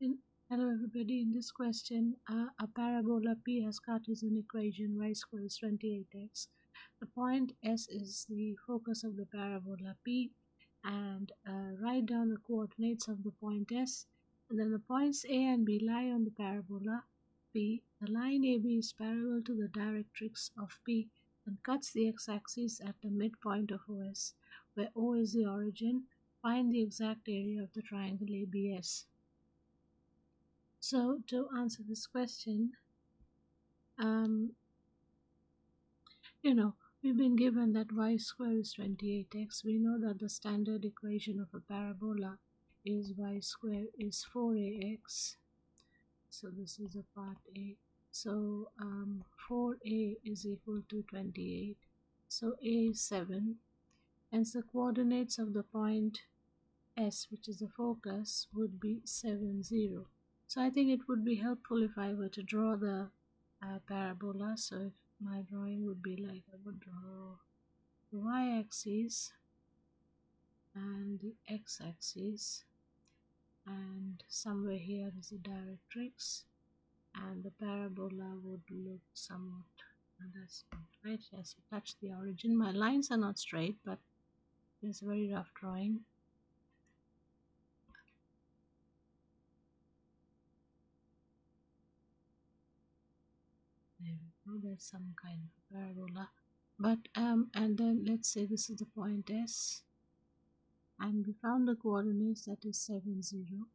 In, Hello everybody, in this question, a parabola P has Cartesian equation y square is 28x. The point S is the focus of the parabola P, and write down the coordinates of the point S, and then the points A and B lie on the parabola P. The line AB is parallel to the directrix of P and cuts the x-axis at the midpoint of OS, where O is the origin. Find the exact area of the triangle ABS. So to answer this question, we've been given that y square is 28x. We know that the standard equation of a parabola is y square is 4ax. So this is a part A. So 4a is equal to 28. So a is 7. Hence the coordinates of the point S, which is the focus, would be 7, 0. So I think it would be helpful if I were to draw the parabola. So if my drawing would be like, I would draw the y-axis and the x-axis, and somewhere here is the directrix, and the parabola would look somewhat, and that's not right. Yes, touch the origin. My lines are not straight, but it's a very rough drawing. There we go, there's some kind of parabola. But and then let's say this is the point S, and we found the coordinates, that is 7, 0.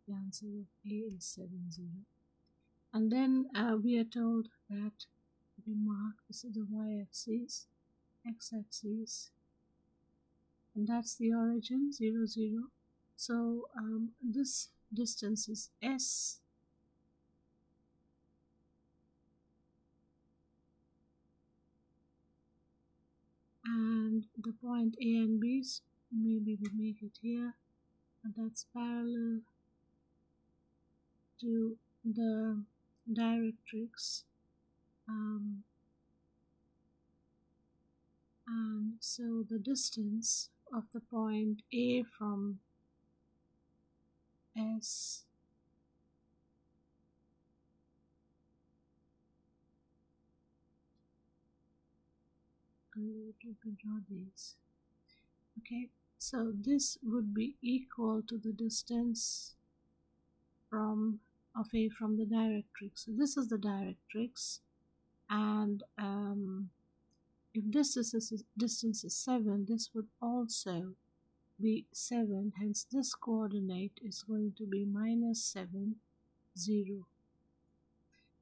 The answer of A is 7, 0. And then we are told that we mark, this is the y-axis, x-axis, and that's the origin, 0, 0. So this distance is S, and the point A and B, maybe we make it here, and that's parallel to the directrix, and so the distance of the point A from S let me draw these. Okay, so this would be equal to the distance of A from the directrix. So this is the directrix, and if this distance is 7, this would also be 7. Hence this coordinate is going to be -7, 0.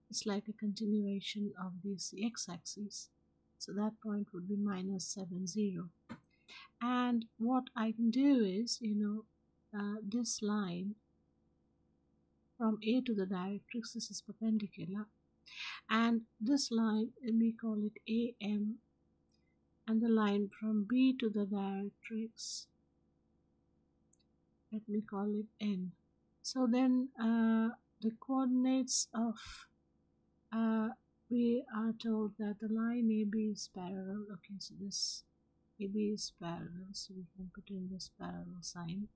It's like a continuation of this x-axis. So that point would be -7, 0. And what I can do is, this line from A to the directrix, this is perpendicular, and this line, we call it AM, and the line from B to the directrix, let me call it N. So then the coordinates of, we are told that the line AB is parallel. Okay, so this AB is parallel, so we can put in this parallel sign.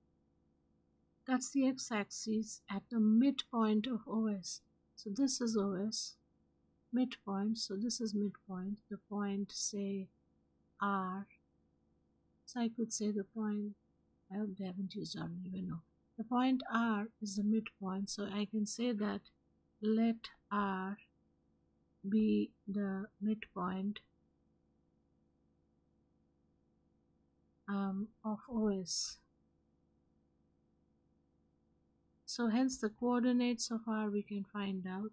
That's the x-axis at the midpoint of OS. So this is OS, midpoint, so this is midpoint, the point, say, R. So I could say the point, I hope they haven't used R, even know. The point R is the midpoint, so I can say that let R be the midpoint of OS. So hence the coordinates of R we can find out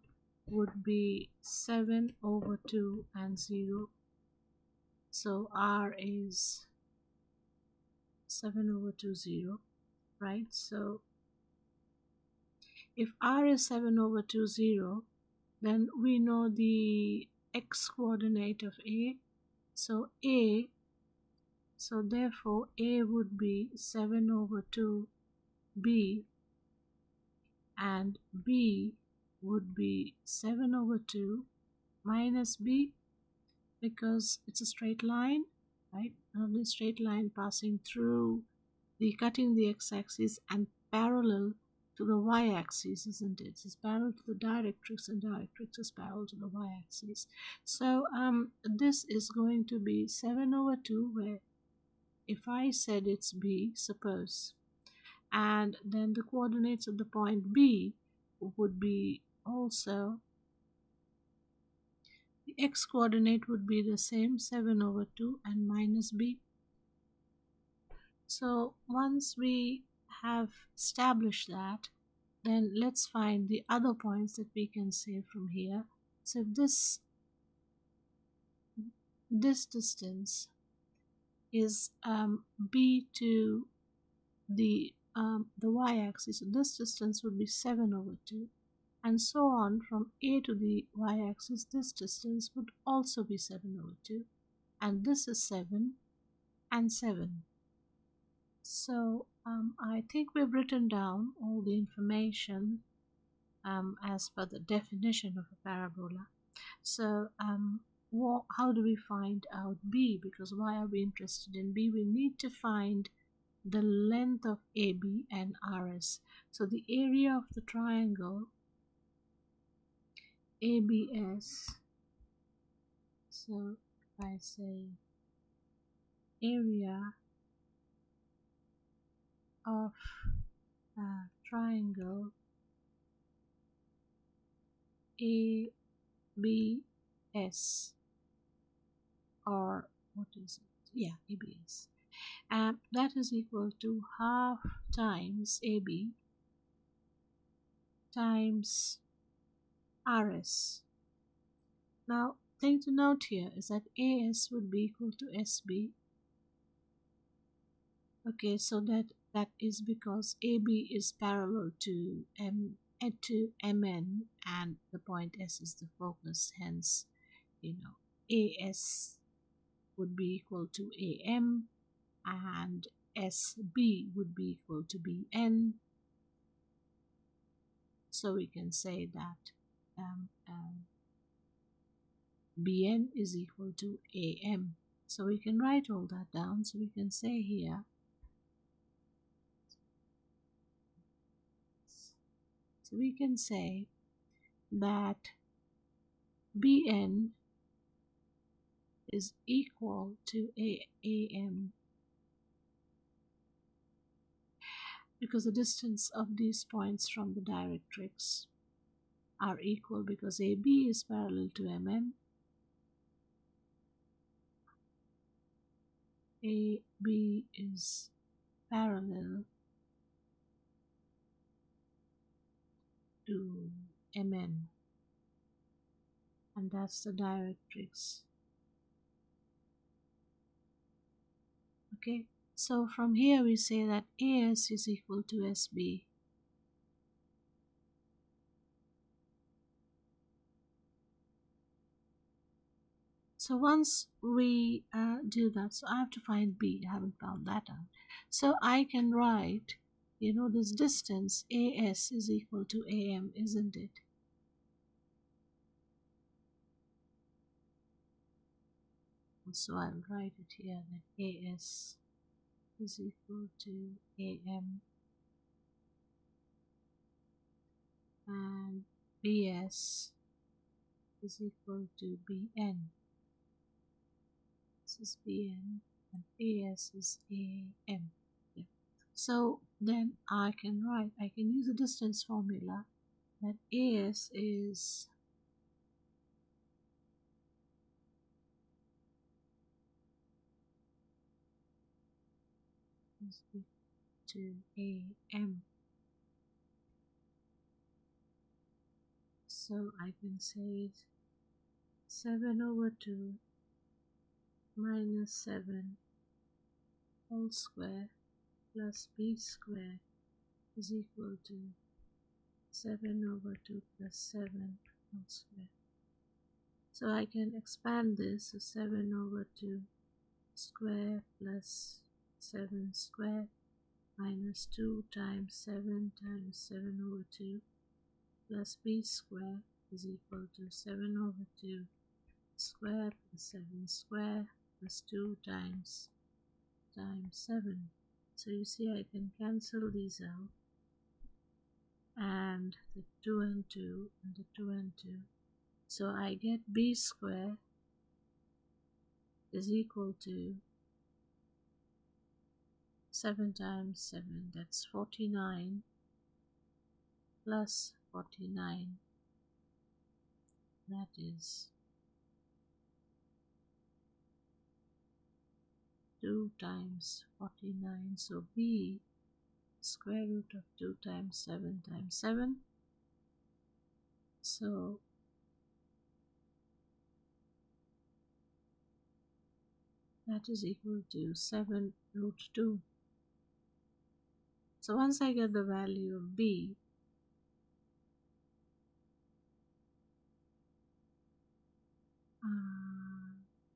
would be 7 over 2 and 0. So R is 7 over 2, 0, right? So if R is 7 over 2, 0, then we know the x coordinate of A. So A, so therefore A would be 7 over 2 B, and B would be 7 over 2 minus B, because it's a straight line, right? Only straight line passing through cutting the x-axis and parallel to the y-axis, isn't it? It's parallel to the directrix, and directrix is parallel to the y-axis. So this is going to be 7/2, where if I said it's B, suppose, and then the coordinates of the point B would be also, the x coordinate would be the same, 7/2 and minus B. So once we have established that, then let's find the other points that we can say from here. So if this distance is B to the y-axis, so this distance would be 7/2, and so on from A to the y-axis. This distance would also be 7/2, and this is 7 and 7. So I think we've written down all the information as per the definition of a parabola. So how do we find out B? Because why are we interested in B? We need to find the length of AB and RS. So the area of the triangle ABS, so if I say area of triangle ABS, or what is it? Yeah, ABS. That is equal to half times AB times RS. Now, thing to note here is that AS would be equal to SB. Okay, so that is because AB is parallel to MN, and the point S is the focus. Hence, AS would be equal to AM, and SB would be equal to BN. So we can say that BN is equal to AM. So we can write all that down. So we can say here, so we can say that BN is equal to AM, because the distance of these points from the directrix are equal, because AB is parallel to MM. AB is parallel to MN, and that's the directrix. Okay, so from here we say that AS is equal to SB. So once we do that, so I have to find B. I haven't found that out. So I can write, this distance AS is equal to AM, isn't it? So I'll write it here, that AS is equal to AM, and BS is equal to BN. This is BN, and AS is AM. Yeah. So then I can use the distance formula, that AS is equal to AM. So I can say 7/2 minus 7 whole square plus B square is equal to 7/2 plus 7 whole square. So I can expand this to 7/2 square plus 7 square minus 2 times 7 times 7/2 plus B square is equal to 7/2 square plus 7 square plus 2 times 7. So you see I can cancel these out, and the 2 and 2 and the 2 and 2. So I get b square is equal to 7 times 7, that's 49, plus 49, that is 2 times 49. So b square root of 2 times 7 times 7. So that is equal to 7 root 2. So once I get the value of b,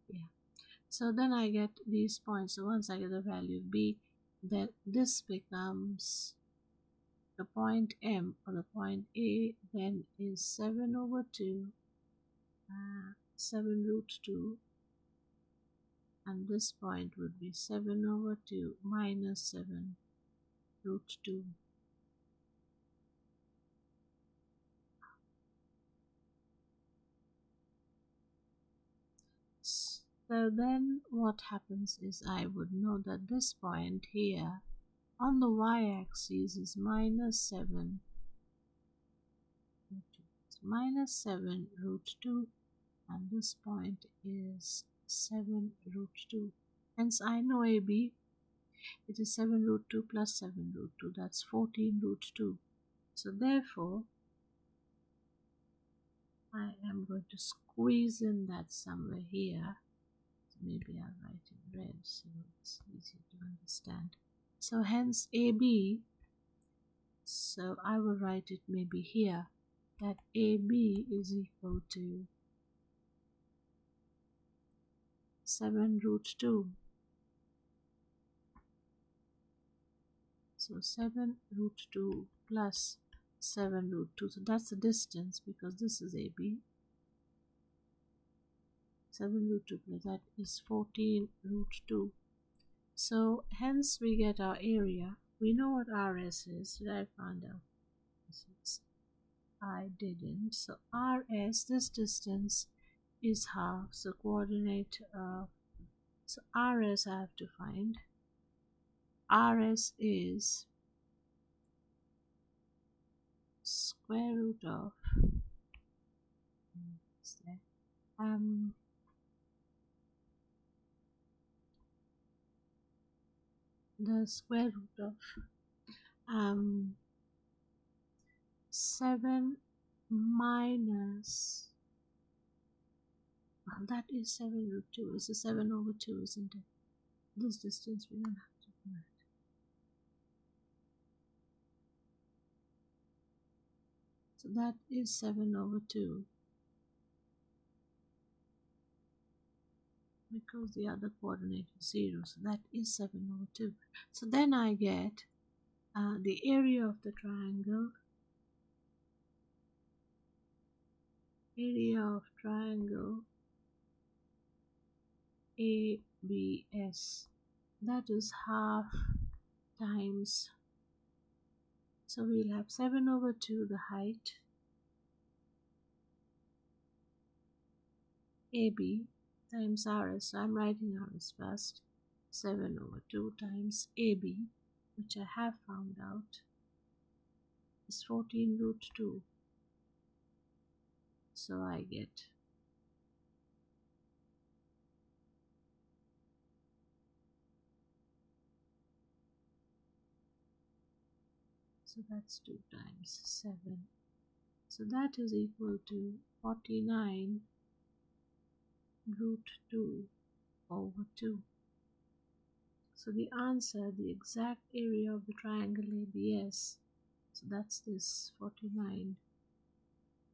yeah, so then I get these points. So once I get the value of b, then this becomes the point M, or the point A then is 7 over 2, 7 root 2, and this point would be 7 over 2 minus 7 root 2. So then what happens is I would know that this point here on the y-axis is minus 7 root 2. It's minus 7 root 2, and this point is 7 root 2. Hence I know AB, it is 7 root 2 plus 7 root 2, that's 14 root 2. So therefore I am going to squeeze in that somewhere here. So maybe I'll write in red so it's easier to understand. So hence AB, so I will write it maybe here, that AB is equal to 7 root 2. So 7 root 2 plus 7 root 2. So that's the distance because this is AB. 7 root 2 plus that is 14 root 2. So hence we get our area. We know what RS is. Did I find out? I didn't. So RS, this distance is half. So coordinate, so RS I have to find. RS is square root of the square root of 7 minus, well, that is 7 root 2. It's a 7 over 2, isn't it? This distance we don't have to do it. So that is 7 over 2. Because the other coordinate is 0. So that is 7 over 2. So then I get the area of the triangle. Area of triangle ABS. That is half times. So we'll have 7 over 2 the height AB times RS. So I'm writing RS first. 7 over 2 times AB, which I have found out, is 14 root 2. So I get so that's 2 times 7. So that is equal to 49 root 2 over 2. So the answer, the exact area of the triangle ABS, so that's this 49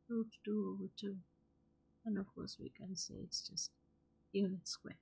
root 2 over 2. And of course we can say it's just unit square.